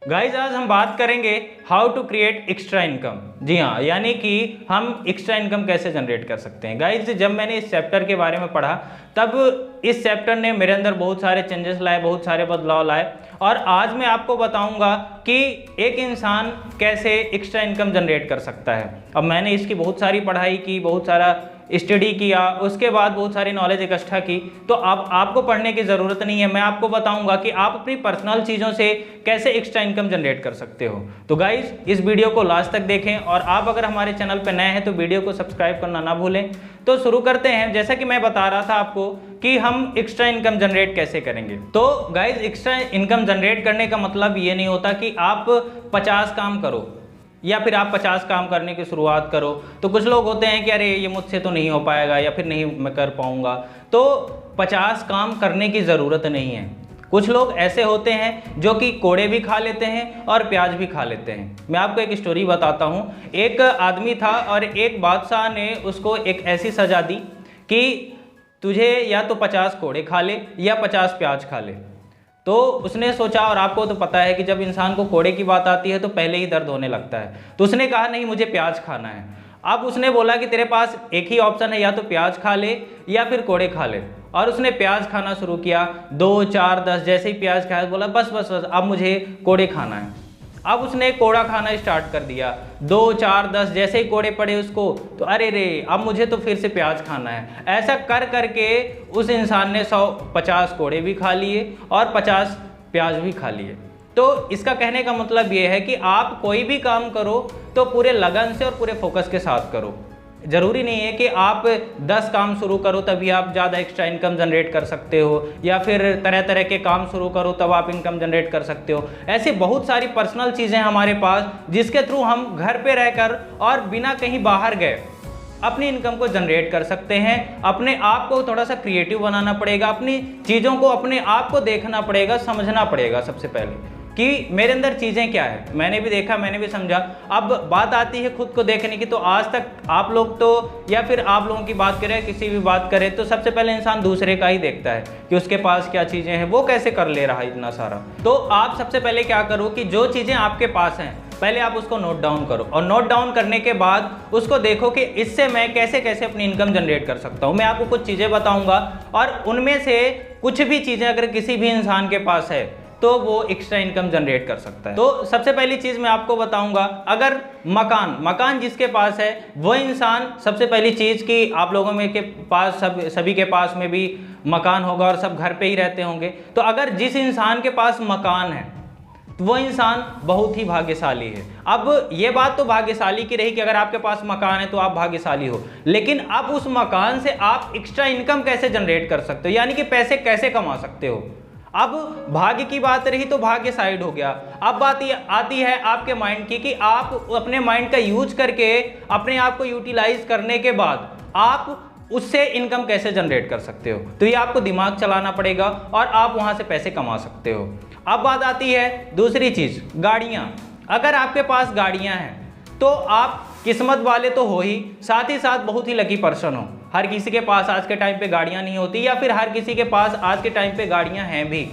Guys आज हम बात करेंगे how to create extra income. जी हाँ, यानी कि हम एक्स्ट्रा इनकम कैसे जनरेट कर सकते हैं। गाइज जब मैंने इस चैप्टर के बारे में पढ़ा तब इस चैप्टर ने मेरे अंदर बहुत सारे चेंजेस लाए, बहुत सारे बदलाव लाए और आज मैं आपको बताऊंगा कि एक इंसान कैसे एक्स्ट्रा इनकम जनरेट कर सकता है। अब मैंने इसकी बहुत सारी पढ़ाई की, बहुत सारा स्टडी किया, उसके बाद बहुत सारी नॉलेज इकट्ठा की, तो अब आपको पढ़ने की ज़रूरत नहीं है। मैं आपको बताऊंगा कि आप अपनी पर्सनल चीज़ों से कैसे एक्स्ट्रा इनकम जनरेट कर सकते हो। तो गाइज इस वीडियो को लास्ट तक देखें और आप अगर हमारे चैनल पर नए हैं तो वीडियो को सब्सक्राइब करना ना भूलें। तो शुरू करते हैं। जैसा कि मैं बता रहा था आपको कि हम एक्स्ट्रा इनकम जनरेट कैसे करेंगे। तो गाइज एक्स्ट्रा इनकम जनरेट करने का मतलब ये नहीं होता कि आप 50 काम करो या फिर आप 50 काम करने की शुरुआत करो। तो कुछ लोग होते हैं कि अरे ये मुझसे तो नहीं हो पाएगा या फिर नहीं मैं कर पाऊंगा, तो 50 काम करने की ज़रूरत नहीं है। कुछ लोग ऐसे होते हैं जो कि कोड़े भी खा लेते हैं और प्याज भी खा लेते हैं। मैं आपको एक स्टोरी बताता हूँ। एक आदमी था और एक बादशाह ने उसको एक ऐसी सज़ा दी कि तुझे या तो 50 कोड़े खा ले या 50 प्याज खा ले। तो उसने सोचा, और आपको तो पता है कि जब इंसान को कोड़े की बात आती है तो पहले ही दर्द होने लगता है, तो उसने कहा नहीं मुझे प्याज खाना है। अब उसने बोला कि तेरे पास एक ही ऑप्शन है, या तो प्याज खा ले या फिर कोड़े खा ले। और उसने प्याज खाना शुरू किया। 2, 4, 10 जैसे ही प्याज खाया बोला बस बस बस अब मुझे कोड़े खाना है। अब उसने कोड़ा खाना स्टार्ट कर दिया। 2, 4, 10 जैसे ही कोड़े पड़े उसको, तो अरे रे अब मुझे तो फिर से प्याज खाना है। ऐसा कर करके उस इंसान ने 150 कोड़े भी खा लिए और 50 प्याज भी खा लिए। तो इसका कहने का मतलब ये है कि आप कोई भी काम करो तो पूरे लगन से और पूरे फोकस के साथ करो। ज़रूरी नहीं है कि आप 10 काम शुरू करो तभी आप ज़्यादा एक्स्ट्रा इनकम जनरेट कर सकते हो, या फिर तरह तरह के काम शुरू करो तब आप इनकम जनरेट कर सकते हो। ऐसी बहुत सारी पर्सनल चीज़ें हमारे पास जिसके थ्रू हम घर पे रहकर और बिना कहीं बाहर गए अपनी इनकम को जनरेट कर सकते हैं। अपने आप को थोड़ा सा क्रिएटिव बनाना पड़ेगा, अपनी चीज़ों को अपने आप को देखना पड़ेगा, समझना पड़ेगा सबसे पहले कि मेरे अंदर चीज़ें क्या है। मैंने भी देखा, मैंने भी समझा। अब बात आती है खुद को देखने की, तो आज तक आप लोग तो या फिर आप लोगों की बात करें, किसी भी बात करें, तो सबसे पहले इंसान दूसरे का ही देखता है कि उसके पास क्या चीज़ें हैं, वो कैसे कर ले रहा है इतना सारा। तो आप सबसे पहले क्या करो कि जो चीज़ें आपके पास हैं पहले आप उसको नोट डाउन करो, और नोट डाउन करने के बाद उसको देखो कि इससे मैं कैसे कैसे अपनी इनकम जनरेट कर सकता हूँ। मैं आपको कुछ चीज़ें बताऊँगा और उनमें से कुछ भी चीज़ें अगर किसी भी इंसान के पास है तो वो एक्स्ट्रा इनकम जनरेट कर सकता है। तो सबसे पहली चीज़ मैं आपको बताऊंगा, अगर मकान जिसके पास है वो इंसान, सबसे पहली चीज़ कि आप लोगों में के पास सभी के पास में भी मकान होगा और सब घर पे ही रहते होंगे। तो अगर जिस इंसान के पास मकान है तो वो इंसान बहुत ही भाग्यशाली है। अब ये बात तो भाग्यशाली की रही कि अगर आपके पास मकान है तो आप भाग्यशाली हो, लेकिन अब उस मकान से आप एक्स्ट्रा इनकम कैसे जनरेट कर सकते हो, यानी कि पैसे कैसे कमा सकते हो। अब भाग्य की बात रही तो भाग्य साइड हो गया। अब बात ये आती है आपके माइंड की कि आप अपने माइंड का यूज करके अपने आप को यूटिलाइज करने के बाद आप उससे इनकम कैसे जनरेट कर सकते हो। तो ये आपको दिमाग चलाना पड़ेगा और आप वहां से पैसे कमा सकते हो। अब बात आती है दूसरी चीज, गाड़ियां। अगर आपके पास गाड़ियां हैं तो आप किस्मत वाले तो हो ही, साथ ही साथ बहुत ही लकी पर्सन हो। हर किसी के पास आज के टाइम पे गाड़ियां नहीं होती, या फिर हर किसी के पास आज के टाइम पे गाड़ियां हैं भी।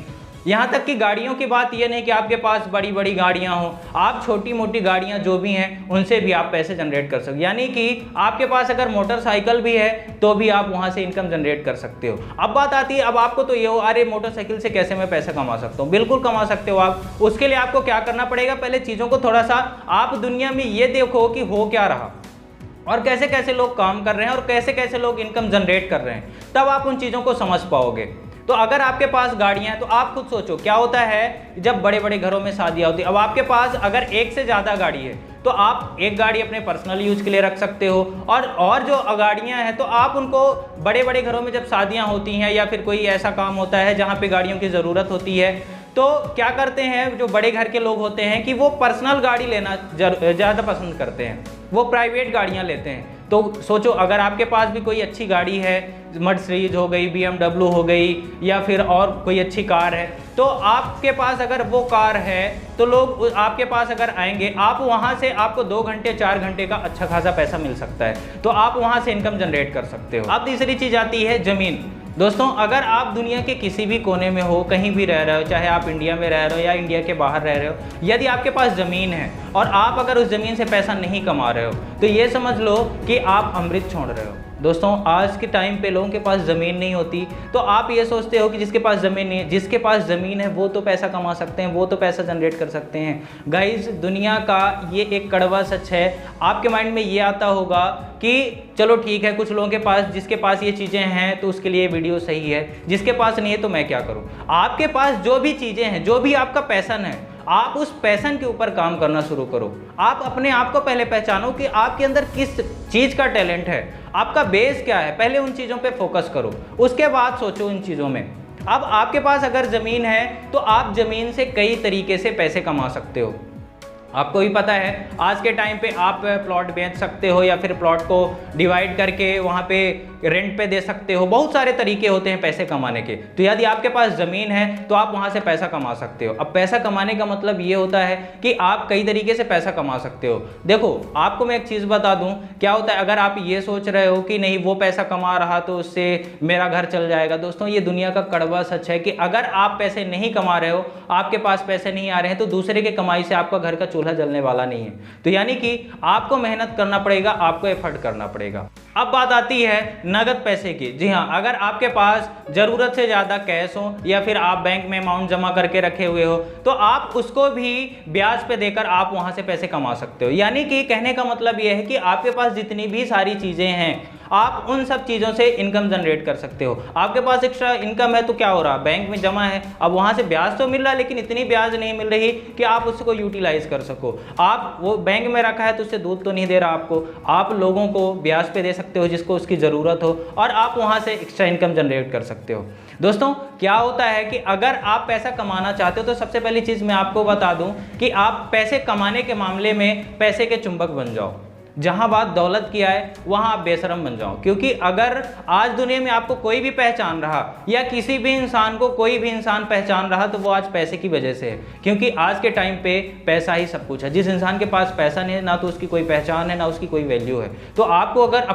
यहाँ तक कि गाड़ियों की बात ये नहीं कि आपके पास बड़ी बड़ी गाड़ियाँ हों, आप छोटी मोटी गाड़ियाँ जो भी हैं उनसे भी आप पैसे जनरेट कर सकते हो। यानी कि आपके पास अगर मोटरसाइकिल भी है तो भी आप वहाँ से इनकम जनरेट कर सकते हो। अब बात आती है, अब आपको तो ये हो अरे मोटरसाइकिल से कैसे मैं पैसा कमा सकता हूँ। बिल्कुल कमा सकते हो आप। उसके लिए आपको क्या करना पड़ेगा, पहले चीज़ों को थोड़ा सा आप दुनिया में ये देखो कि हो क्या रहा और कैसे कैसे लोग काम कर रहे हैं और कैसे कैसे लोग इनकम जनरेट कर रहे हैं, तब आप उन चीज़ों को समझ पाओगे। तो अगर आपके पास गाड़ियां हैं तो आप खुद सोचो क्या होता है जब बड़े बड़े घरों में शादियां होती है। अब आपके पास अगर एक से ज़्यादा गाड़ी है तो आप एक गाड़ी अपने पर्सनल यूज के लिए रख सकते हो, और जो गाड़ियां हैं तो आप उनको बड़े बड़े घरों में जब शादियां होती हैं या फिर कोई ऐसा काम होता है जहां पे गाड़ियों की ज़रूरत होती है, तो क्या करते हैं जो बड़े घर के लोग होते हैं कि वो पर्सनल गाड़ी लेना ज़्यादा पसंद करते हैं, वो प्राइवेट गाड़ियाँ लेते हैं। तो सोचो अगर आपके पास भी कोई अच्छी गाड़ी है, मर्सिडीज हो गई, BMW हो गई, या फिर और कोई अच्छी कार है, तो आपके पास अगर वो कार है तो लोग आपके पास अगर आएंगे, आप वहाँ से आपको 2 घंटे 4 घंटे का अच्छा खासा पैसा मिल सकता है, तो आप वहाँ से इनकम जनरेट कर सकते हो। अब तीसरी चीज़ आती है ज़मीन। दोस्तों अगर आप दुनिया के किसी भी कोने में हो, कहीं भी रह रहे हो, चाहे आप इंडिया में रह रहे हो या इंडिया के बाहर रह रहे हो, यदि आपके पास ज़मीन है और आप अगर उस ज़मीन से पैसा नहीं कमा रहे हो तो ये समझ लो कि आप अमृत छोड़ रहे हो। दोस्तों आज के टाइम पे लोगों के पास ज़मीन नहीं होती, तो आप ये सोचते हो कि जिसके पास ज़मीन नहीं है, जिसके पास ज़मीन है वो तो पैसा कमा सकते हैं, वो तो पैसा जनरेट कर सकते हैं। गाइस दुनिया का ये एक कड़वा सच है। आपके माइंड में ये आता होगा कि चलो ठीक है, कुछ लोगों के पास, जिसके पास ये चीज़ें हैं तो उसके लिए वीडियो सही है, जिसके पास नहीं है तो मैं क्या करूँ। आपके पास जो भी चीज़ें हैं, जो भी आपका पैशन है, आप उस पैशन के ऊपर काम करना शुरू करो। आप अपने आप को पहले पहचानो कि आपके अंदर किस चीज़ का टैलेंट है, आपका बेस क्या है, पहले उन चीज़ों पे फोकस करो, उसके बाद सोचो इन चीज़ों में। अब आपके पास अगर ज़मीन है तो आप ज़मीन से कई तरीके से पैसे कमा सकते हो। आपको भी पता है आज के टाइम पे आप प्लॉट बेच सकते हो या फिर प्लॉट को डिवाइड करके वहाँ पे रेंट पे दे सकते हो। बहुत सारे तरीके होते हैं पैसे कमाने के। तो यदि आपके पास ज़मीन है तो आप वहाँ से पैसा कमा सकते हो। अब पैसा कमाने का मतलब ये होता है कि आप कई तरीके से पैसा कमा सकते हो। देखो आपको मैं एक चीज़ बता दूँ, क्या होता है अगर आप ये सोच रहे हो कि नहीं वो पैसा कमा रहा तो उससे मेरा घर चल जाएगा। दोस्तों ये दुनिया का कड़वा सच है कि अगर आप पैसे नहीं कमा रहे हो, आपके पास पैसे नहीं आ रहे हैं, तो दूसरे के कमाई से आपका घर का चूल्हा जलने वाला नहीं है। तो यानी कि आपको मेहनत करना पड़ेगा, आपको एफर्ट करना पड़ेगा। अब बात आती है नगद पैसे की। जी हाँ, अगर आपके पास ज़रूरत से ज़्यादा कैश हो या फिर आप बैंक में अमाउंट जमा करके रखे हुए हो तो आप उसको भी ब्याज पे देकर आप वहाँ से पैसे कमा सकते हो। यानी कि कहने का मतलब ये है कि आपके पास जितनी भी सारी चीज़ें हैं आप उन सब चीज़ों से इनकम जनरेट कर सकते हो। आपके पास एक्स्ट्रा इनकम है तो क्या हो रहा, बैंक में जमा है, अब वहाँ से ब्याज तो मिल रहा है लेकिन इतनी ब्याज नहीं मिल रही कि आप उसको यूटिलाइज कर सको। आप वो बैंक में रखा है तो उससे दूध तो नहीं दे रहा आपको, आप लोगों को ब्याज पे दे सकते हो जिसको उसकी ज़रूरत हो और आप वहाँ से एक्स्ट्रा इनकम जनरेट कर सकते हो। दोस्तों क्या होता है कि अगर आप पैसा कमाना चाहते हो तो सबसे पहली चीज़ मैं आपको बता दूं कि आप पैसे कमाने के मामले में पैसे के चुंबक बन जाओ। जहां बात दौलत की आए वहां आप बेशरम बन जाओ, क्योंकि अगर आज दुनिया में आपको कोई भी पहचान रहा या किसी भी इंसान को कोई भी इंसान पहचान रहा तो वो आज पैसे की वजह से है। क्योंकि आज के टाइम पे पैसा ही सब कुछ है। जिस इंसान के पास पैसा नहीं है ना तो उसकी कोई पहचान है ना उसकी कोई वैल्यू है। तो आपको अगर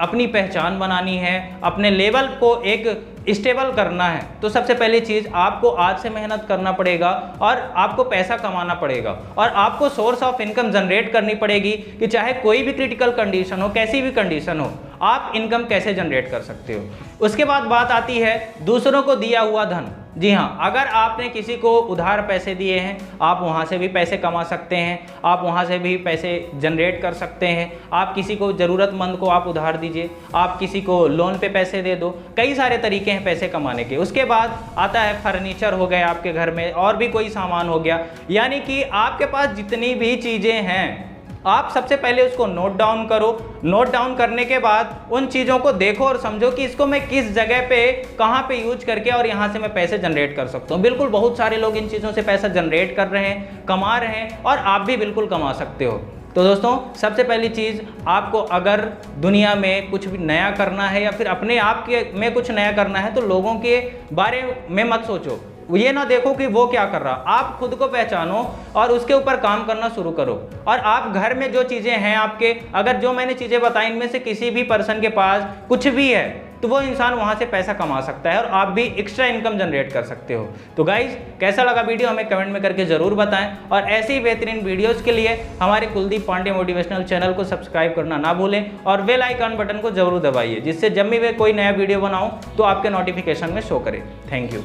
अपनी पहचान बनानी है, अपने लेवल को एक स्टेबल करना है तो सबसे पहली चीज़ आपको आज से मेहनत करना पड़ेगा और आपको पैसा कमाना पड़ेगा और आपको सोर्स ऑफ इनकम जनरेट करनी पड़ेगी कि चाहे कोई भी क्रिटिकल कंडीशन हो, कैसी भी कंडीशन हो, आप इनकम कैसे जनरेट कर सकते हो। उसके बाद बात आती है दूसरों को दिया हुआ धन। जी हाँ, अगर आपने किसी को उधार पैसे दिए हैं आप वहाँ से भी पैसे कमा सकते हैं, आप वहाँ से भी पैसे जनरेट कर सकते हैं। आप किसी को ज़रूरतमंद को आप उधार दीजिए, आप किसी को लोन पे पैसे दे दो, कई सारे तरीके हैं पैसे कमाने के। उसके बाद आता है फर्नीचर हो गए आपके घर में और भी कोई सामान हो गया। यानी कि आपके पास जितनी भी चीज़ें हैं आप सबसे पहले उसको नोट डाउन करो। नोट डाउन करने के बाद उन चीज़ों को देखो और समझो कि इसको मैं किस जगह पे कहाँ पे यूज करके और यहाँ से मैं पैसे जनरेट कर सकता हूँ। बिल्कुल बहुत सारे लोग इन चीज़ों से पैसा जनरेट कर रहे हैं, कमा रहे हैं और आप भी बिल्कुल कमा सकते हो। तो दोस्तों सबसे पहली चीज़ आपको अगर दुनिया में कुछ भी नया करना है या फिर अपने आप के में कुछ नया करना है तो लोगों के बारे में मत सोचो, ये ना देखो कि वो क्या कर रहा, आप खुद को पहचानो और उसके ऊपर काम करना शुरू करो। और आप घर में जो चीज़ें हैं आपके, अगर जो मैंने चीज़ें बताई इनमें से किसी भी पर्सन के पास कुछ भी है तो वो इंसान वहाँ से पैसा कमा सकता है और आप भी एक्स्ट्रा इनकम जनरेट कर सकते हो। तो गाइज कैसा लगा वीडियो हमें कमेंट में करके ज़रूर बताएं और ऐसे ही बेहतरीन वीडियोज़ के लिए हमारे कुलदीप पांडे मोटिवेशनल चैनल को सब्सक्राइब करना ना भूलें और बेल आइकन बटन को ज़रूर दबाइए जिससे जब भी मैं कोई नया वीडियो बनाऊँ तो आपके नोटिफिकेशन में शो करे। Thank you.